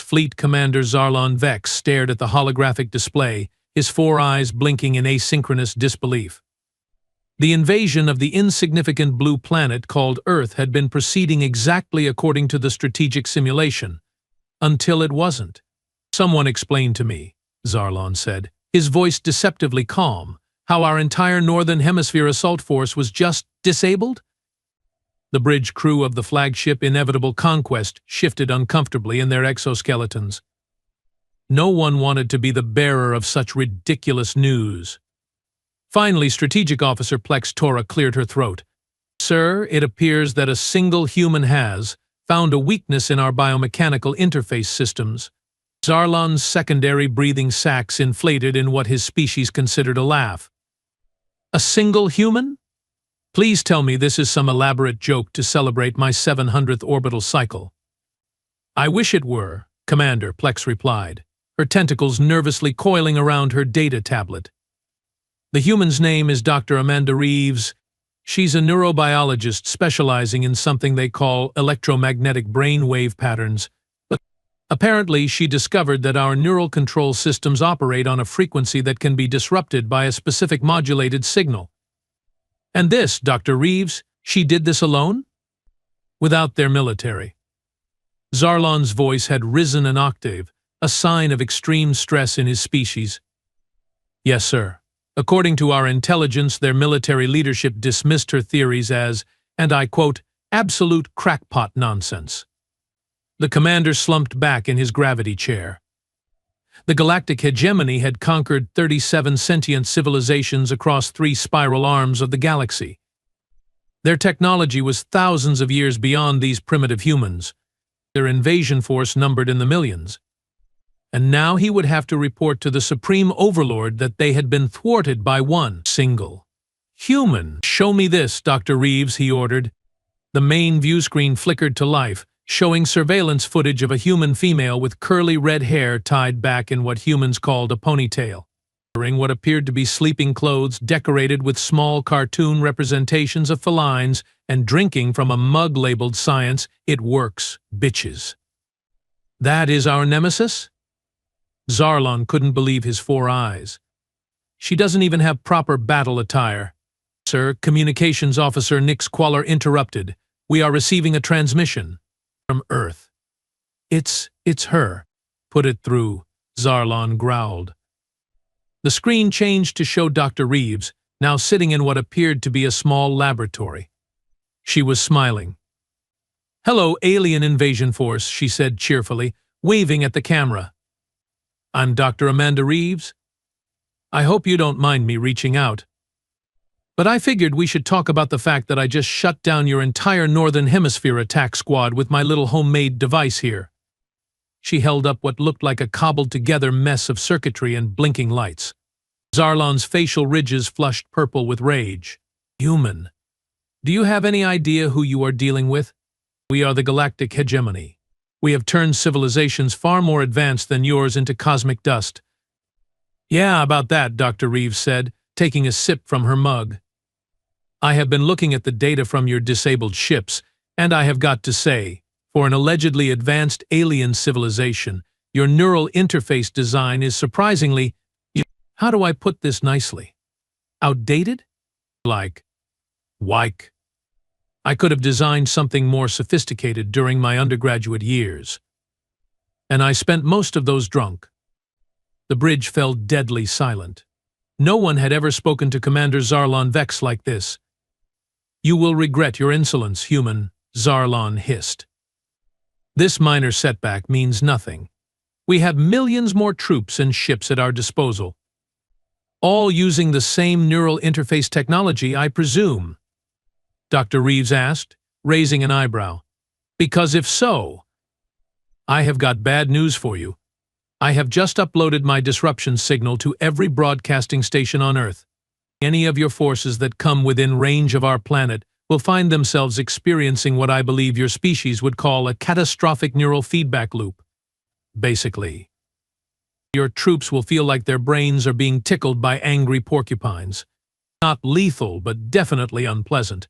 Fleet Commander Zarlon Vex stared at the holographic display, his four eyes blinking in asynchronous disbelief. The invasion of the insignificant blue planet called Earth had been proceeding exactly according to the strategic simulation, until it wasn't. "Someone explained to me," Zarlon said, his voice deceptively calm, "how our entire Northern Hemisphere assault force was just disabled?" The bridge crew of the flagship Inevitable Conquest shifted uncomfortably in their exoskeletons. No one wanted to be the bearer of such ridiculous news. Finally, Strategic Officer Plex Tora cleared her throat. "Sir, it appears that a single human has found a weakness in our biomechanical interface systems." Zarlon's secondary breathing sacs inflated in what his species considered a laugh. "A single human? Please tell me this is some elaborate joke to celebrate my 700th orbital cycle." "I wish it were," Commander Plex replied, her tentacles nervously coiling around her data tablet. "The human's name is Dr. Amanda Reeves. She's a neurobiologist specializing in something they call electromagnetic brain wave patterns. But apparently she discovered that our neural control systems operate on a frequency that can be disrupted by a specific modulated signal. And this, Dr. Reeves, she did this alone? Without their military." Zarlon's voice had risen an octave, a sign of extreme stress in his species. "Yes, sir. According to our intelligence, their military leadership dismissed her theories as, and I quote, absolute crackpot nonsense." The commander slumped back in his gravity chair. The galactic hegemony had conquered 37 sentient civilizations across 3 spiral arms of the galaxy. Their technology was thousands of years beyond these primitive humans. Their invasion force numbered in the millions. And now he would have to report to the Supreme Overlord that they had been thwarted by one single human. "Show me this, Dr. Reeves," he ordered. The main view screen flickered to life, showing surveillance footage of a human female with curly red hair tied back in what humans called a ponytail. Wearing what appeared to be sleeping clothes decorated with small cartoon representations of felines and drinking from a mug labeled "Science, it works, bitches." "That is our nemesis?" Zarlon couldn't believe his 4 eyes. "She doesn't even have proper battle attire." "Sir," Communications Officer Nix Qualler interrupted, "we are receiving a transmission from Earth." It's her. Put it through," Zarlon growled. The screen changed to show Dr. Reeves, now sitting in what appeared to be a small laboratory. She was smiling. "Hello, alien invasion force," she said cheerfully, waving at the camera. "I'm Dr. Amanda Reeves. I hope you don't mind me reaching out. But I figured we should talk about the fact that I just shut down your entire Northern Hemisphere attack squad with my little homemade device here." She held up what looked like a cobbled-together mess of circuitry and blinking lights. Zarlon's facial ridges flushed purple with rage. "Human. Do you have any idea who you are dealing with? We are the galactic hegemony. We have turned civilizations far more advanced than yours into cosmic dust." "Yeah, about that," Dr. Reeves said, taking a sip from her mug. "I have been looking at the data from your disabled ships, and I have got to say, for an allegedly advanced alien civilization, your neural interface design is surprisingly, how do I put this nicely? Outdated? Like, I could have designed something more sophisticated during my undergraduate years. And I spent most of those drunk." The bridge fell deadly silent. No one had ever spoken to Commander Zarlon Vex like this. "You will regret your insolence, human," Zarlon hissed. "This minor setback means nothing. We have millions more troops and ships at our disposal. All using the same neural interface technology, I presume?" Dr. Reeves asked, raising an eyebrow. "Because if so, I have got bad news for you. I have just uploaded my disruption signal to every broadcasting station on Earth. Any of your forces that come within range of our planet will find themselves experiencing what I believe your species would call a catastrophic neural feedback loop. Basically, your troops will feel like their brains are being tickled by angry porcupines. Not lethal, but definitely unpleasant."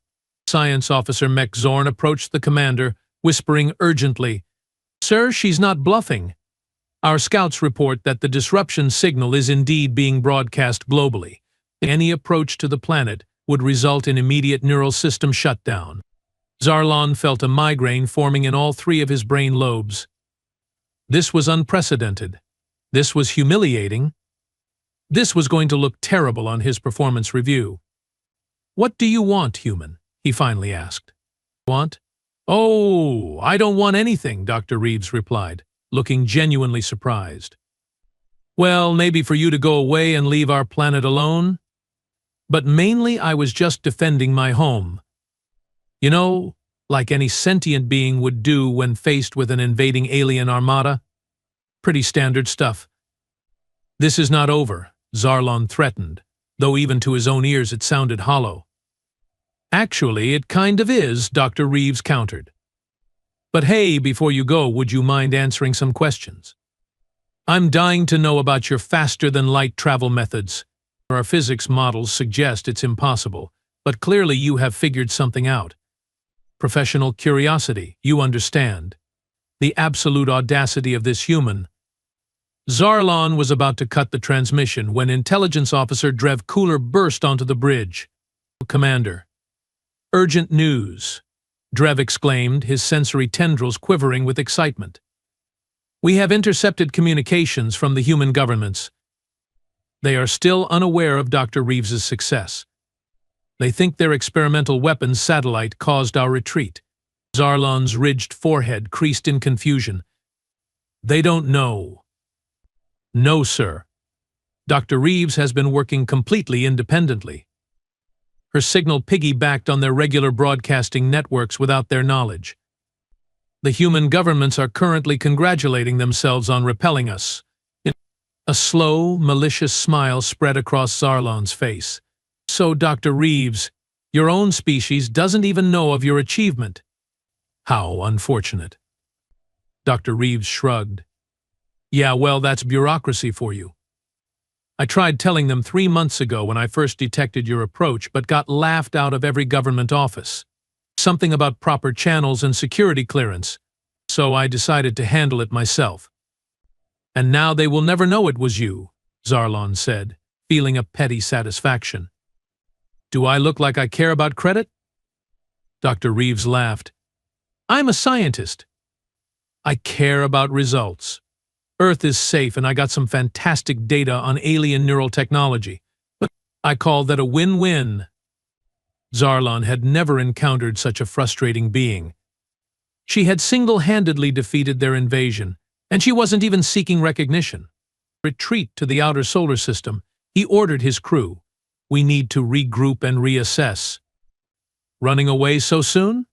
Science Officer Mech Zorn approached the commander, whispering urgently, "Sir, she's not bluffing. Our scouts report that the disruption signal is indeed being broadcast globally. Any approach to the planet would result in immediate neural system shutdown. Zarlon felt a migraine forming in all three of his brain lobes. This was unprecedented. This was humiliating. This was going to look terrible on his performance review. "What do you want, human?" he finally asked. "Want? Oh, I don't want anything," Dr. Reeves replied, looking genuinely surprised. "Well, maybe for you to go away and leave our planet alone? But mainly I was just defending my home. You know, like any sentient being would do when faced with an invading alien armada. Pretty standard stuff." "This is not over," Zarlon threatened, though even to his own ears it sounded hollow. "Actually, it kind of is," Dr. Reeves countered. "But hey, before you go, would you mind answering some questions? I'm dying to know about your faster-than-light travel methods. Our physics models suggest it's impossible, but clearly you have figured something out. Professional curiosity, you understand. The absolute audacity of this human." Zarlon was about to cut the transmission when Intelligence Officer Drev Cooler burst onto the bridge. "Commander." "Urgent news," Drev exclaimed, his sensory tendrils quivering with excitement. "We have intercepted communications from the human governments. They are still unaware of Dr. Reeves's success. They think their experimental weapons satellite caused our retreat." Zarlon's ridged forehead creased in confusion. "They don't know." "No, sir. Dr. Reeves has been working completely independently. Her signal piggybacked on their regular broadcasting networks without their knowledge. The human governments are currently congratulating themselves on repelling us." A slow, malicious smile spread across Zarlon's face. "So, Dr. Reeves, your own species doesn't even know of your achievement. How unfortunate." Dr. Reeves shrugged. "Yeah, well, that's bureaucracy for you. I tried telling them 3 months ago when I first detected your approach, but got laughed out of every government office. Something about proper channels and security clearance, so I decided to handle it myself." "And now they will never know it was you," Zarlon said, feeling a petty satisfaction. "Do I look like I care about credit?" Dr. Reeves laughed. "I'm a scientist. I care about results. Earth is safe and I got some fantastic data on alien neural technology. But I call that a win-win." Zarlon had never encountered such a frustrating being. She had single-handedly defeated their invasion, and she wasn't even seeking recognition. Retreat to the outer solar system, he ordered his crew. "We need to regroup and reassess." "Running away so soon?"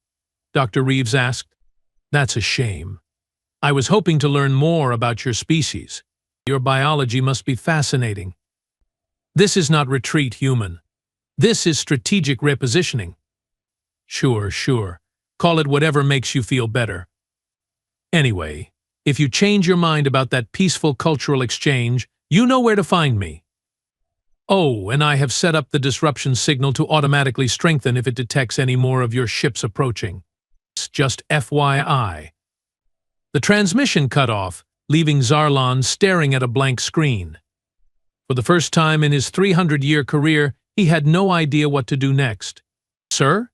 Dr. Reeves asked. "That's a shame. I was hoping to learn more about your species. Your biology must be fascinating." "This is not retreat, human. This is strategic repositioning." Sure. Call it whatever makes you feel better. Anyway, if you change your mind about that peaceful cultural exchange, you know where to find me. Oh, and I have set up the disruption signal to automatically strengthen if it detects any more of your ships approaching. It's just FYI. The transmission cut off, leaving Zarlon staring at a blank screen. For the first time in his 300-year career, he had no idea what to do next. "Sir?"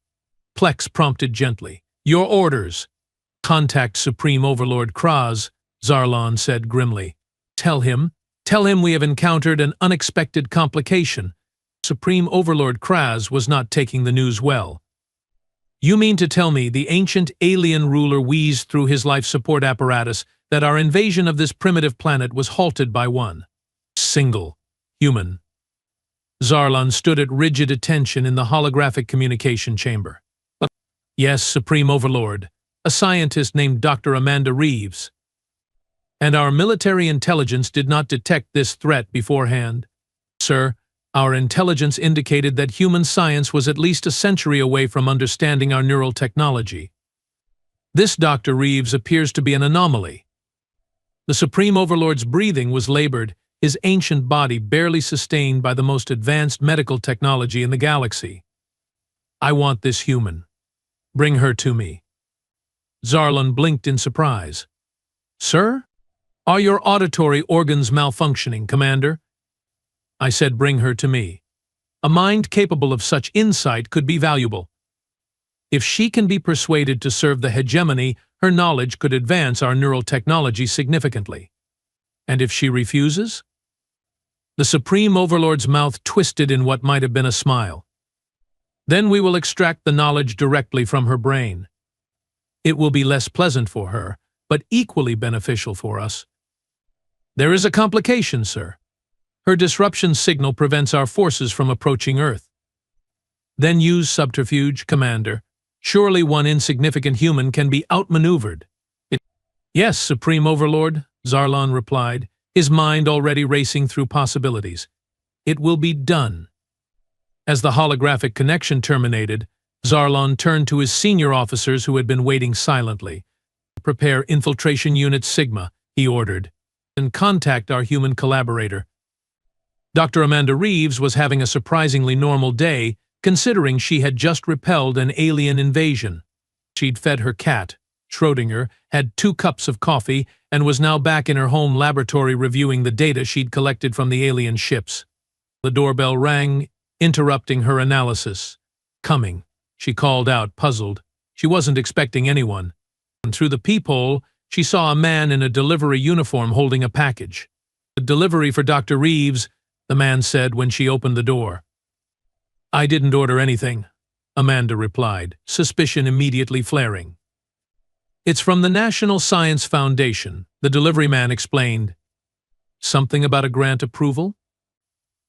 Plex prompted gently. "Your orders." "Contact Supreme Overlord Kraz," Zarlon said grimly. Tell him we have encountered an unexpected complication." Supreme Overlord Kraz was not taking the news well. "You mean to tell me the ancient alien ruler wheezed through his life support apparatus that our invasion of this primitive planet was halted by one single human?" Zarlon stood at rigid attention in the holographic communication chamber. "Yes, Supreme Overlord, a scientist named Dr. Amanda Reeves. And our military intelligence did not detect this threat beforehand. Sir, our intelligence indicated that human science was at least a century away from understanding our neural technology. This Dr. Reeves appears to be an anomaly." The Supreme Overlord's breathing was labored, his ancient body barely sustained by the most advanced medical technology in the galaxy. "I want this human. Bring her to me." Zarlon blinked in surprise. "Sir? Are your auditory organs malfunctioning, Commander? I said, bring her to me. A mind capable of such insight could be valuable. If she can be persuaded to serve the hegemony, her knowledge could advance our neural technology significantly. And if she refuses? The Supreme Overlord's mouth twisted in what might have been a smile. Then we will extract the knowledge directly from her brain. It will be less pleasant for her, but equally beneficial for us. There is a complication, sir. Her disruption signal prevents our forces from approaching Earth. Then use subterfuge, Commander. Surely one insignificant human can be outmaneuvered. Yes, Supreme Overlord, Zarlon replied, his mind already racing through possibilities. It will be done. As the holographic connection terminated, Zarlon turned to his senior officers who had been waiting silently. Prepare Infiltration Unit Sigma, he ordered, and contact our human collaborator. Dr. Amanda Reeves was having a surprisingly normal day, considering she had just repelled an alien invasion. She'd fed her cat, Schrodinger, had 2 cups of coffee, and was now back in her home laboratory reviewing the data she'd collected from the alien ships. The doorbell rang, interrupting her analysis. Coming, she called out, puzzled. She wasn't expecting anyone. And through the peephole, she saw a man in a delivery uniform holding a package. "A delivery for Dr. Reeves," the man said when she opened the door. "I didn't order anything," Amanda replied, suspicion immediately flaring. "It's from the National Science Foundation," the delivery man explained. "Something about a grant approval?"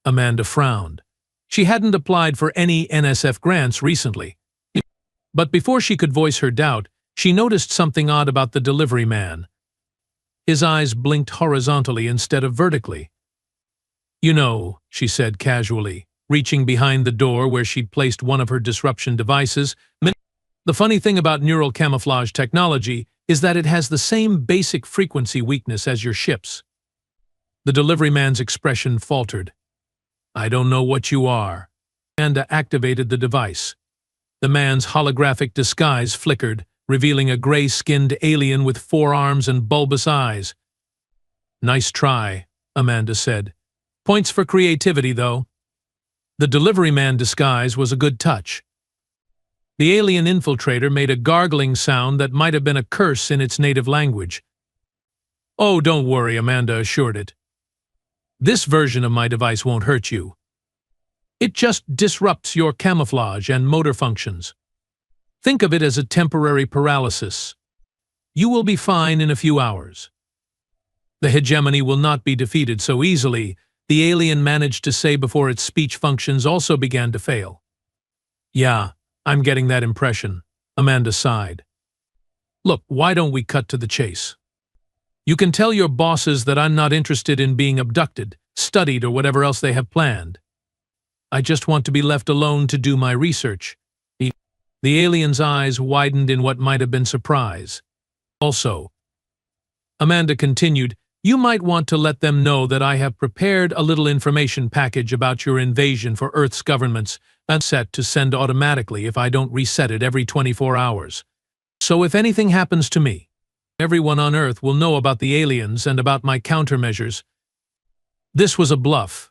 Amanda frowned. She hadn't applied for any NSF grants recently. But before she could voice her doubt, she noticed something odd about the delivery man. His eyes blinked horizontally instead of vertically. "You know," she said casually, reaching behind the door where she'd placed one of her disruption devices. "The funny thing about neural camouflage technology is that it has the same basic frequency weakness as your ships." The delivery man's expression faltered. "I don't know what you are." Amanda activated the device. The man's holographic disguise flickered, revealing a gray-skinned alien with 4 arms and bulbous eyes. "Nice try," Amanda said. "Points for creativity, though." The delivery man disguise was a good touch. The alien infiltrator made a gargling sound that might have been a curse in its native language. "Oh, don't worry," Amanda assured it. "This version of my device won't hurt you. It just disrupts your camouflage and motor functions. Think of it as a temporary paralysis. You will be fine in a few hours." "The hegemony will not be defeated so easily," the alien managed to say before its speech functions also began to fail. "Yeah, I'm getting that impression," Amanda sighed. "Look, why don't we cut to the chase? You can tell your bosses that I'm not interested in being abducted, studied, or whatever else they have planned. I just want to be left alone to do my research." The alien's eyes widened in what might have been surprise. "Also," Amanda continued, "you might want to let them know that I have prepared a little information package about your invasion for Earth's governments and set to send automatically if I don't reset it every 24 hours. So if anything happens to me, everyone on Earth will know about the aliens and about my countermeasures." This was a bluff,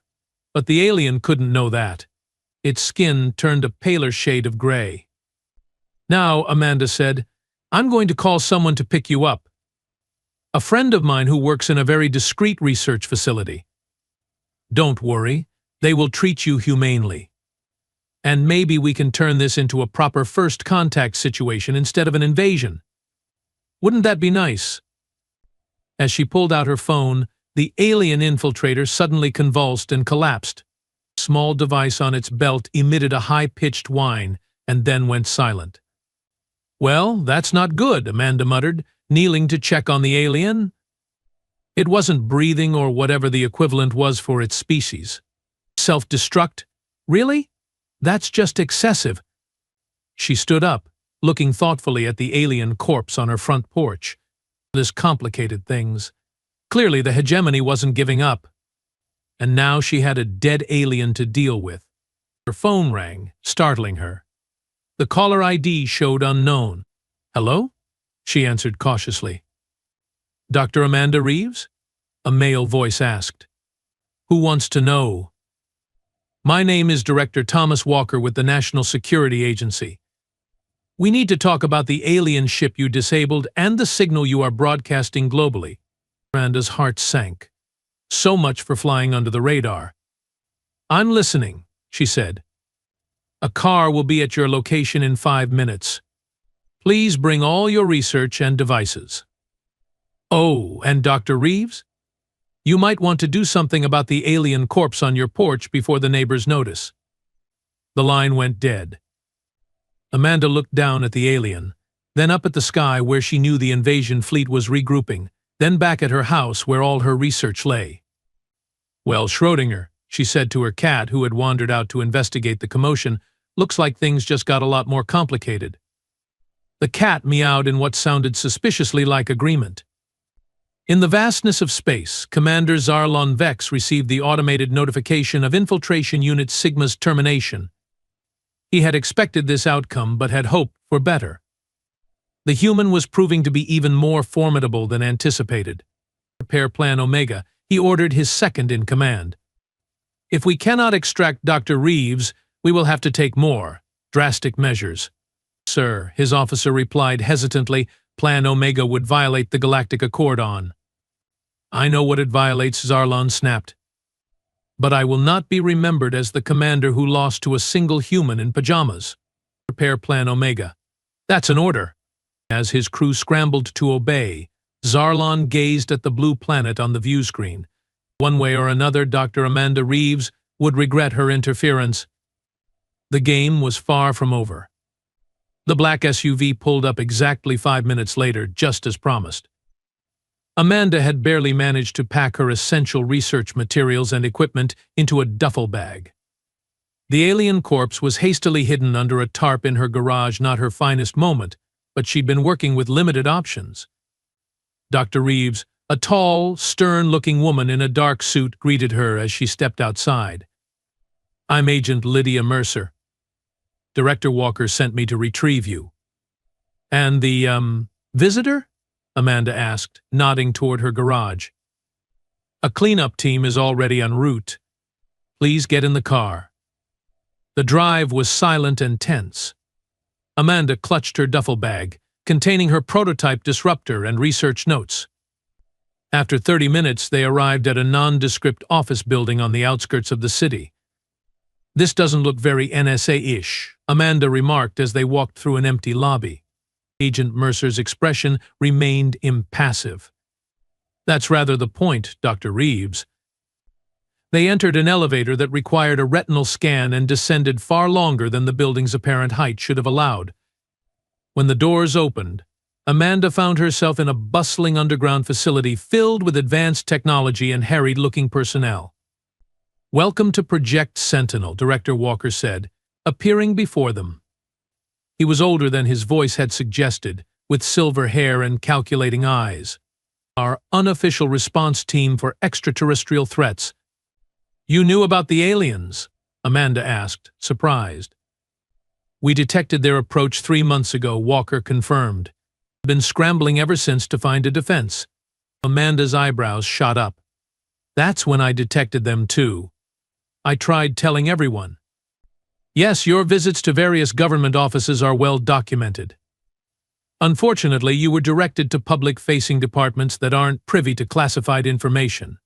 but the alien couldn't know that. Its skin turned a paler shade of gray. "Now," Amanda said, "I'm going to call someone to pick you up. A friend of mine who works in a very discreet research facility. Don't worry, they will treat you humanely. And maybe we can turn this into a proper first contact situation instead of an invasion. Wouldn't that be nice?" As she pulled out her phone, the alien infiltrator suddenly convulsed and collapsed. A small device on its belt emitted a high-pitched whine and then went silent. "Well, that's not good," Amanda muttered, kneeling to check on the alien. It wasn't breathing or whatever the equivalent was for its species. "Self-destruct? Really? That's just excessive." She stood up, looking thoughtfully at the alien corpse on her front porch. This complicated things. Clearly the hegemony wasn't giving up. And now she had a dead alien to deal with. Her phone rang, startling her. The caller ID showed unknown. "Hello?" she answered cautiously. "Dr. Amanda Reeves?" a male voice asked. "Who wants to know?" "My name is Director Thomas Walker with the National Security Agency. We need to talk about the alien ship you disabled and the signal you are broadcasting globally." Miranda's heart sank. So much for flying under the radar. "I'm listening," she said. "A car will be at your location in 5 minutes. Please bring all your research and devices." "Oh, and Dr. Reeves? You might want to do something about the alien corpse on your porch before the neighbors notice." The line went dead. Amanda looked down at the alien, then up at the sky where she knew the invasion fleet was regrouping, then back at her house where all her research lay. "Well, Schrödinger," she said to her cat who had wandered out to investigate the commotion, "looks like things just got a lot more complicated." The cat meowed in what sounded suspiciously like agreement. In the vastness of space, Commander Zarlon Vex received the automated notification of Infiltration Unit Sigma's termination. He had expected this outcome but had hoped for better. The human was proving to be even more formidable than anticipated. Prepare Plan Omega, he ordered his second-in-command. "If we cannot extract Dr. Reeves, we will have to take more drastic measures." "Sir," his officer replied hesitantly, "Plan Omega would violate the Galactic Accord on." "I know what it violates," Zarlon snapped. "But I will not be remembered as the commander who lost to a single human in pajamas." "Prepare Plan Omega." "That's an order." As his crew scrambled to obey, Zarlon gazed at the blue planet on the view screen. One way or another, Dr. Amanda Reeves would regret her interference. The game was far from over. The black SUV pulled up exactly 5 minutes later, just as promised. Amanda had barely managed to pack her essential research materials and equipment into a duffel bag. The alien corpse was hastily hidden under a tarp in her garage, not her finest moment, but she'd been working with limited options. Dr. Reeves, a tall, stern-looking woman in a dark suit, greeted her as she stepped outside. "I'm Agent Lydia Mercer. Director Walker sent me to retrieve you." "And the, visitor?" Amanda asked, nodding toward her garage. "A cleanup team is already en route. Please get in the car." The drive was silent and tense. Amanda clutched her duffel bag, containing her prototype disruptor and research notes. After 30 minutes, they arrived at a nondescript office building on the outskirts of the city. "This doesn't look very NSA-ish," Amanda remarked as they walked through an empty lobby. Agent Mercer's expression remained impassive. "That's rather the point, Dr. Reeves." They entered an elevator that required a retinal scan and descended far longer than the building's apparent height should have allowed. When the doors opened, Amanda found herself in a bustling underground facility filled with advanced technology and harried-looking personnel. "Welcome to Project Sentinel," Director Walker said, appearing before them. He was older than his voice had suggested, with silver hair and calculating eyes. "Our unofficial response team for extraterrestrial threats." "You knew about the aliens?" Amanda asked, surprised. "We detected their approach 3 months ago," Walker confirmed. "I've been scrambling ever since to find a defense." Amanda's eyebrows shot up. "That's when I detected them too. I tried telling everyone." "Yes, your visits to various government offices are well documented. Unfortunately, you were directed to public-facing departments that aren't privy to classified information.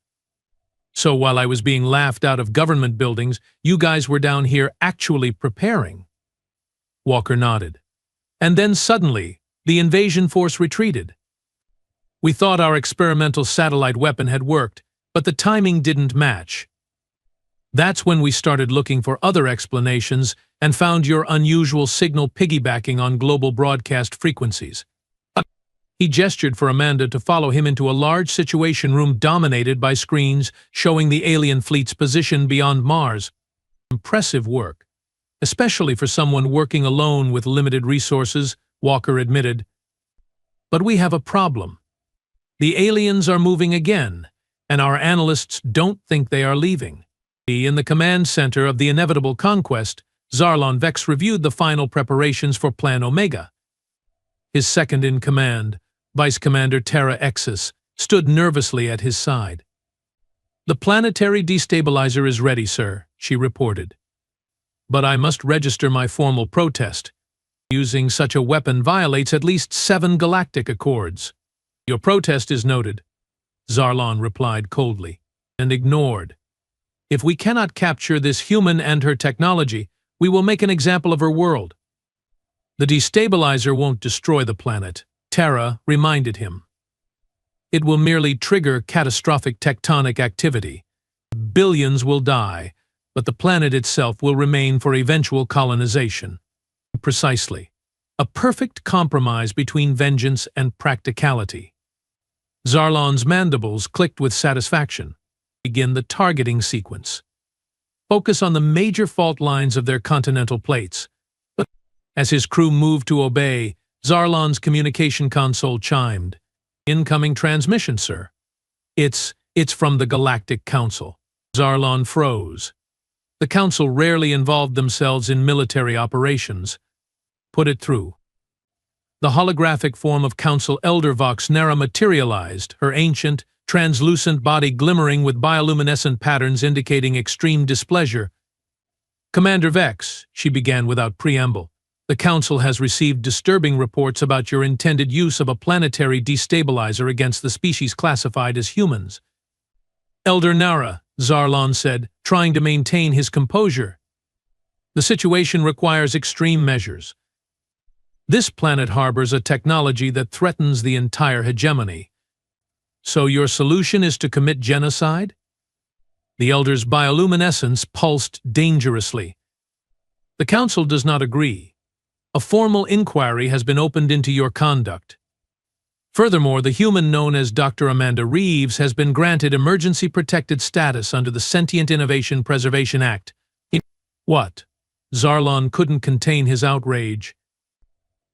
So while I was being laughed out of government buildings, you guys were down here actually preparing." Walker nodded. "And then suddenly, the invasion force retreated. We thought our experimental satellite weapon had worked, but the timing didn't match. That's when we started looking for other explanations and found your unusual signal piggybacking on global broadcast frequencies." He gestured for Amanda to follow him into a large situation room dominated by screens showing the alien fleet's position beyond Mars. "Impressive work, especially for someone working alone with limited resources," Walker admitted. "But we have a problem. The aliens are moving again, and our analysts don't think they are leaving." In the command center of the inevitable conquest, Zarlon Vex reviewed the final preparations for Plan Omega. His second-in-command, Vice Commander Terra Exis, stood nervously at his side. The planetary destabilizer is ready, sir, she reported. But I must register my formal protest. Using such a weapon violates at least 7 galactic accords. Your protest is noted, Zarlon replied coldly, and ignored. If we cannot capture this human and her technology, we will make an example of her world. The destabilizer won't destroy the planet, Terra reminded him. It will merely trigger catastrophic tectonic activity. Billions will die, but the planet itself will remain for eventual colonization. Precisely. A perfect compromise between vengeance and practicality. Zarlon's mandibles clicked with satisfaction. Begin the targeting sequence. Focus on the major fault lines of their continental plates. But as his crew moved to obey, Zarlon's communication console chimed. Incoming transmission, sir. It's from the Galactic Council. Zarlon froze. The Council rarely involved themselves in military operations. Put it through. The holographic form of Council Elder Vox Nera materialized, her ancient, translucent body glimmering with bioluminescent patterns indicating extreme displeasure. Commander Vex, she began without preamble, the Council has received disturbing reports about your intended use of a planetary destabilizer against the species classified as humans. Elder Nara, Zarlon said, trying to maintain his composure. The situation requires extreme measures. This planet harbors a technology that threatens the entire hegemony. So your solution is to commit genocide? The Elder's bioluminescence pulsed dangerously. The Council does not agree. A formal inquiry has been opened into your conduct. Furthermore, the human known as Dr. Amanda Reeves has been granted emergency protected status under the Sentient Innovation Preservation Act. What? Zarlon couldn't contain his outrage.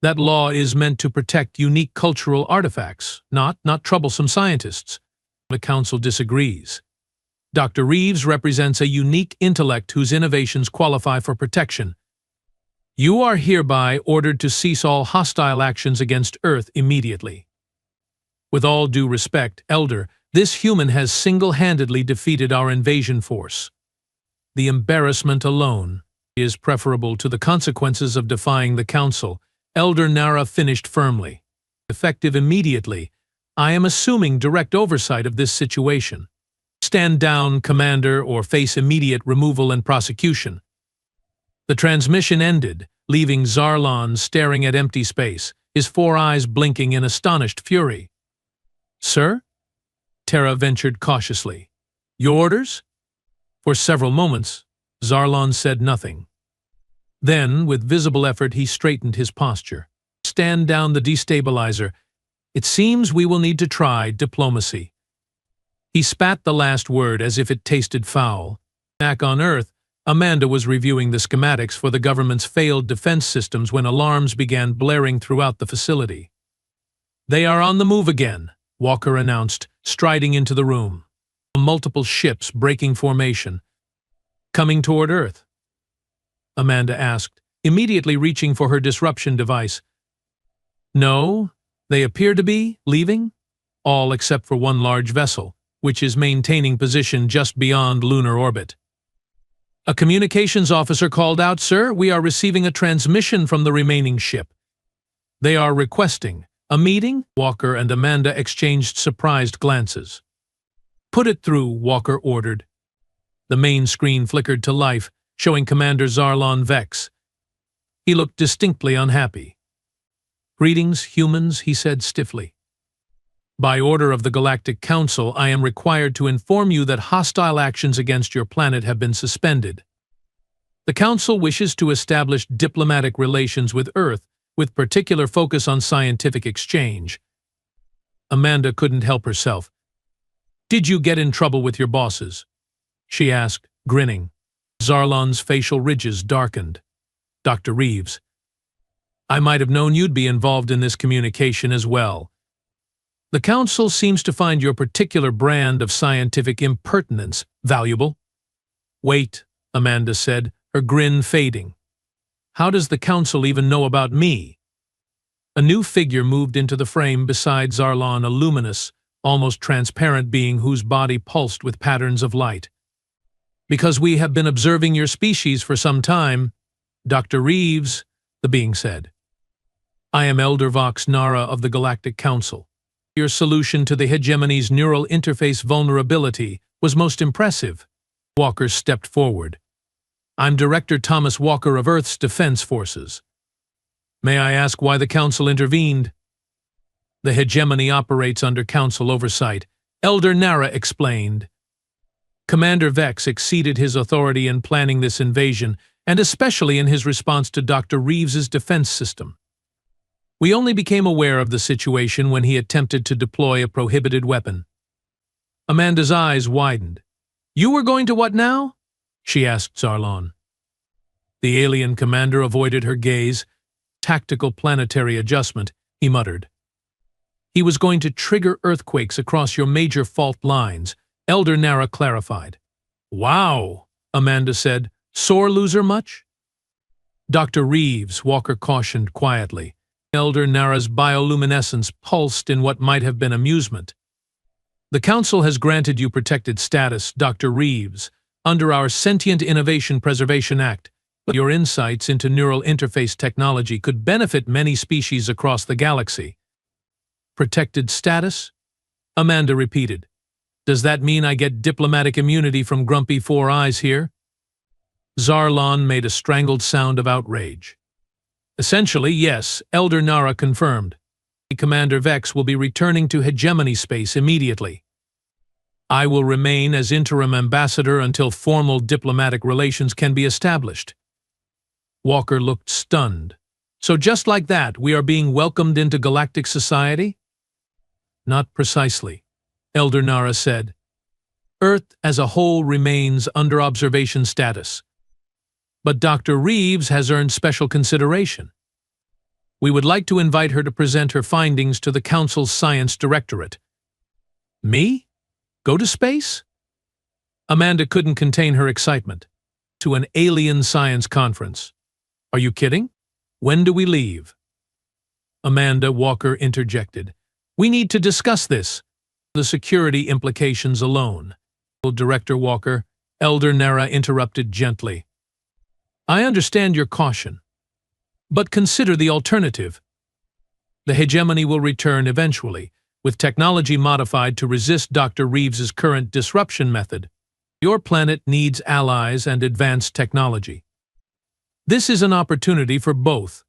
That law is meant to protect unique cultural artifacts, not troublesome scientists. The Council disagrees. Dr. Reeves represents a unique intellect whose innovations qualify for protection. You are hereby ordered to cease all hostile actions against Earth immediately. With all due respect, Elder, this human has single-handedly defeated our invasion force. The embarrassment alone is preferable to the consequences of defying the Council. Elder Nara finished firmly. Effective immediately, I am assuming direct oversight of this situation. Stand down, Commander, or face immediate removal and prosecution. The transmission ended, leaving Zarlon staring at empty space, his 4 eyes blinking in astonished fury. Sir? Terra ventured cautiously. Your orders? For several moments, Zarlon said nothing. Then, with visible effort, he straightened his posture. Stand down the destabilizer. It seems we will need to try diplomacy. He spat the last word as if it tasted foul. Back on Earth, Amanda was reviewing the schematics for the government's failed defense systems when alarms began blaring throughout the facility. They are on the move again, Walker announced, striding into the room. Multiple ships breaking formation. Coming toward Earth? Amanda asked, immediately reaching for her disruption device. No, they appear to be leaving, all except for one large vessel, which is maintaining position just beyond lunar orbit. A communications officer called out, Sir, we are receiving a transmission from the remaining ship. They are requesting a meeting? Walker and Amanda exchanged surprised glances. Put it through, Walker ordered. The main screen flickered to life, showing Commander Zarlon Vex. He looked distinctly unhappy. Greetings, humans, he said stiffly. By order of the Galactic Council, I am required to inform you that hostile actions against your planet have been suspended. The Council wishes to establish diplomatic relations with Earth, with particular focus on scientific exchange. Amanda couldn't help herself. Did you get in trouble with your bosses? She asked, grinning. Zarlon's facial ridges darkened. Dr. Reeves. I might have known you'd be involved in this communication as well. The Council seems to find your particular brand of scientific impertinence valuable. Wait, Amanda said, her grin fading. How does the Council even know about me? A new figure moved into the frame beside Zarlon, a luminous, almost transparent being whose body pulsed with patterns of light. "Because we have been observing your species for some time, Dr. Reeves," the being said. "I am Elder Vox Nara of the Galactic Council. Your solution to the hegemony's neural interface vulnerability was most impressive." Walker stepped forward. "I'm Director Thomas Walker of Earth's Defense Forces. May I ask why the Council intervened?" "The hegemony operates under Council oversight," Elder Nara explained. "Commander Vex exceeded his authority in planning this invasion, and especially in his response to Dr. Reeves's defense system. We only became aware of the situation when he attempted to deploy a prohibited weapon." Amanda's eyes widened. "You were going to what now?" she asked Zarlon. The alien commander avoided her gaze. "Tactical planetary adjustment," he muttered. "He was going to trigger earthquakes across your major fault lines," Elder Nara clarified. "Wow," Amanda said. "Sore loser much?" "Dr. Reeves," Walker cautioned quietly. Elder Nara's bioluminescence pulsed in what might have been amusement. "The Council has granted you protected status, Dr. Reeves, under our Sentient Innovation Preservation Act. Your insights into neural interface technology could benefit many species across the galaxy." "Protected status?" Amanda repeated. "Does that mean I get diplomatic immunity from Grumpy Four Eyes here?" Zarlon made a strangled sound of outrage. "Essentially, yes," Elder Nara confirmed. "Commander Vex will be returning to hegemony space immediately. I will remain as interim ambassador until formal diplomatic relations can be established." Walker looked stunned. "So just like that, we are being welcomed into galactic society?" "Not precisely," Elder Nara said. "Earth as a whole remains under observation status. But Dr. Reeves has earned special consideration. We would like to invite her to present her findings to the Council's Science Directorate." "Me? Go to space?" Amanda couldn't contain her excitement. "To an alien science conference. Are you kidding? When do we leave?" Amanda, Walker interjected. "We need to discuss this. The security implications alone." Director Walker, Elder Nara interrupted gently. "I understand your caution. But consider the alternative. The hegemony will return eventually, with technology modified to resist Dr. Reeves's current disruption method. Your planet needs allies and advanced technology. This is an opportunity for both."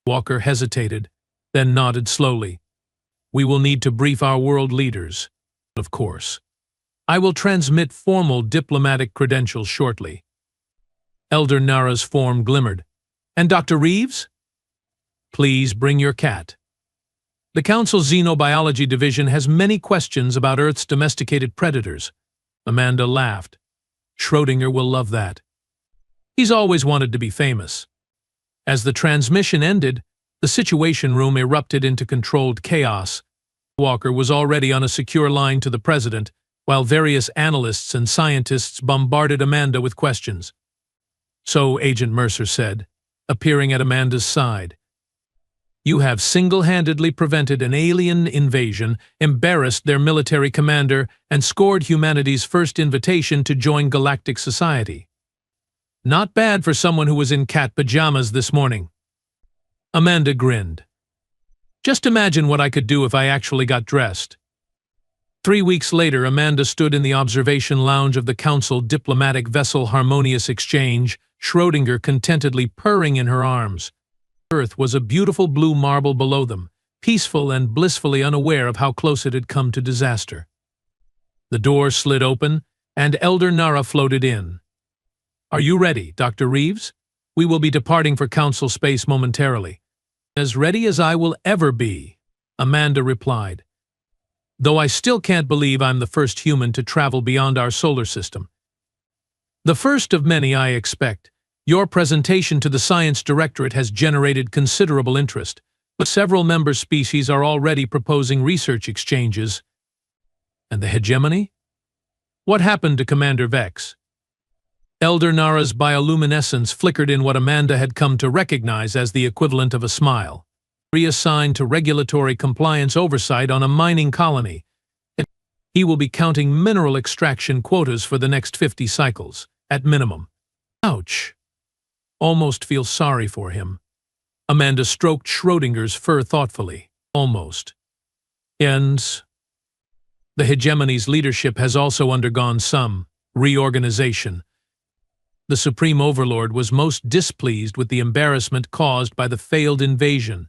Walker hesitated, then nodded slowly. "We will need to brief our world leaders, of course. I will transmit formal diplomatic credentials shortly." Elder Nara's form glimmered. "And Dr. Reeves?" "Please bring your cat." The Council's Xenobiology Division has many questions about Earth's domesticated predators. Amanda laughed. "Schrödinger will love that. He's always wanted to be famous." As the transmission ended, the Situation Room erupted into controlled chaos. Walker was already on a secure line to the President, while various analysts and scientists bombarded Amanda with questions. "So," Agent Mercer said, appearing at Amanda's side, "you have single-handedly prevented an alien invasion, embarrassed their military commander, and scored humanity's first invitation to join galactic society. Not bad for someone who was in cat pajamas this morning." Amanda grinned. "Just imagine what I could do if I actually got dressed." 3 weeks later, Amanda stood in the observation lounge of the Council diplomatic vessel Harmonious Exchange, Schrödinger contentedly purring in her arms. Earth was a beautiful blue marble below them, peaceful and blissfully unaware of how close it had come to disaster. The door slid open, and Elder Nara floated in. "Are you ready, Dr. Reeves? We will be departing for Council space momentarily." "As ready as I will ever be," Amanda replied. "Though I still can't believe I'm the first human to travel beyond our solar system." "The first of many, I expect. Your presentation to the Science Directorate has generated considerable interest, but several member species are already proposing research exchanges." "And the hegemony? What happened to Commander Vex?" Elder Nara's bioluminescence flickered in what Amanda had come to recognize as the equivalent of a smile. "Reassigned to regulatory compliance oversight on a mining colony. He will be counting mineral extraction quotas for the next 50 cycles, at minimum. Ouch. Almost feel sorry for him. Amanda stroked Schrodinger's fur thoughtfully. Almost. And the hegemony's leadership has also undergone some reorganization. The Supreme Overlord was most displeased with the embarrassment caused by the failed invasion.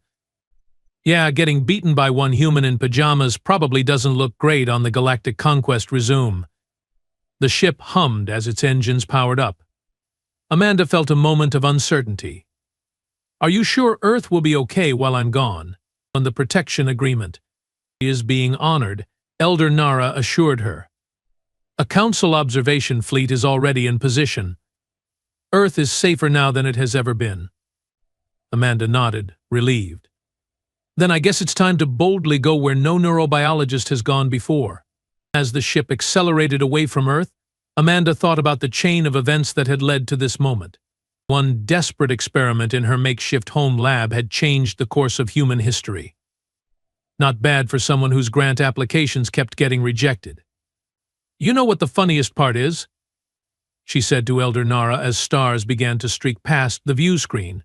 Yeah, getting beaten by one human in pajamas probably doesn't look great on the galactic conquest resume. The ship hummed as its engines powered up. Amanda felt a moment of uncertainty. Are you sure Earth will be okay while I'm gone? On the protection agreement is being honored, Elder Nara assured her. A Council observation fleet is already in position. Earth is safer now than it has ever been. Amanda nodded, relieved. Then I guess it's time to boldly go where no neurobiologist has gone before. As the ship accelerated away from Earth, Amanda thought about the chain of events that had led to this moment. One desperate experiment in her makeshift home lab had changed the course of human history. Not bad for someone whose grant applications kept getting rejected. You know what the funniest part is? She said to Elder Nara as stars began to streak past the view screen.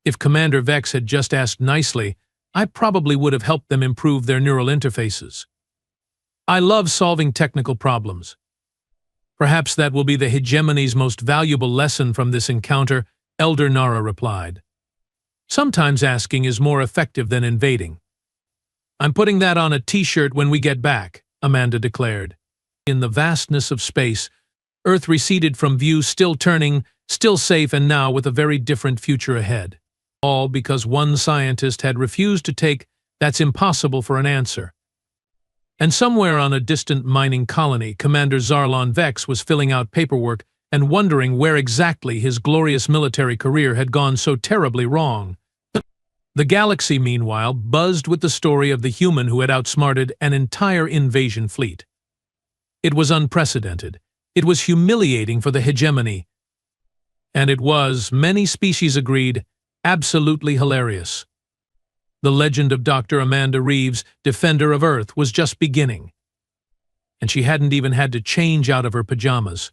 If Commander Vex had just asked nicely, I probably would have helped them improve their neural interfaces. I love solving technical problems. Perhaps that will be the hegemony's most valuable lesson from this encounter, Elder Nara replied. Sometimes asking is more effective than invading. I'm putting that on a t-shirt when we get back, Amanda declared. In the vastness of space, Earth receded from view, still turning, still safe, and now with a very different future ahead. All because one scientist had refused to take "that's impossible" for an answer. And somewhere on a distant mining colony, Commander Zarlon Vex was filling out paperwork and wondering where exactly his glorious military career had gone so terribly wrong. The galaxy, meanwhile, buzzed with the story of the human who had outsmarted an entire invasion fleet. It was unprecedented. It was humiliating for the hegemony. And it was, many species agreed, absolutely hilarious. The legend of Dr. Amanda Reeves, Defender of Earth, was just beginning. And she hadn't even had to change out of her pajamas.